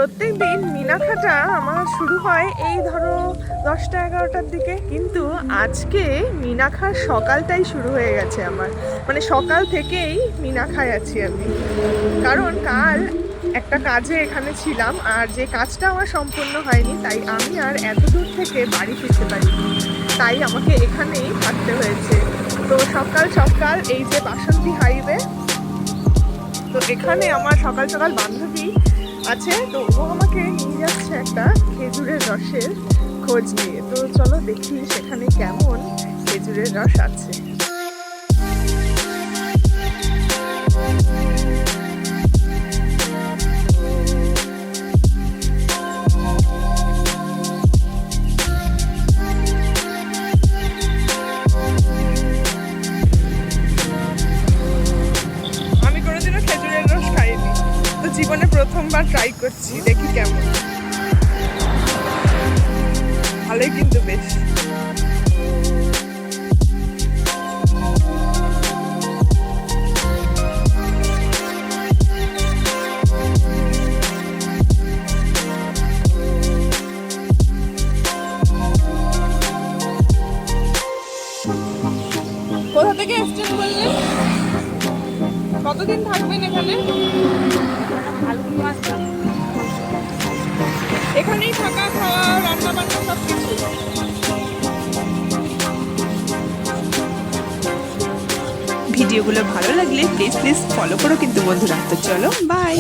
প্রত্যেক দিন মিনাখাটা আমার শুরু হয় এই ধরো 10টা-11টার দিকে, কিন্তু আজকে মিনাখার সকালটাই শুরু হয়ে গেছে আমার। মানে সকাল থেকেই মিনাখায় আছি আমি, কারণ কাল একটা কাজে এখানে ছিলাম আর যে কাজটা আমার সম্পূর্ণ হয়নি, তাই আমি আর এত দূর থেকে বাড়ি ফিরতে পারিনি, তাই আমাকে এখানেই থাকতে হয়েছে। তো সকাল সকাল এই যে বাসন্তী হাইওয়ে, তো এখানে আমার সকাল সকাল বান্ধবী আছে, তো ও আমাকে নিয়ে যাচ্ছে একটা খেজুরের রসের খোঁজ নিয়ে। তো চলো দেখি সেখানে কেমন খেজুরের রস আছে। আমি কোনোদিনও খেজুরের রস খাইনি, তো জীবনে প্রথমবার ট্রাই করছি, দেখি কেমন। ভালোই কিন্তু বেশ। কোথা থেকে এসছেন বললেন? কতদিন থাকবেন এখানে? এখানেই থাকা, খাওয়া, রান্না বান্না সব কিছু? ভিডিওগুলো ভালো লাগলে প্লিজ ফলো করো কিন্তু বন্ধুরা। তো চলো, বাই।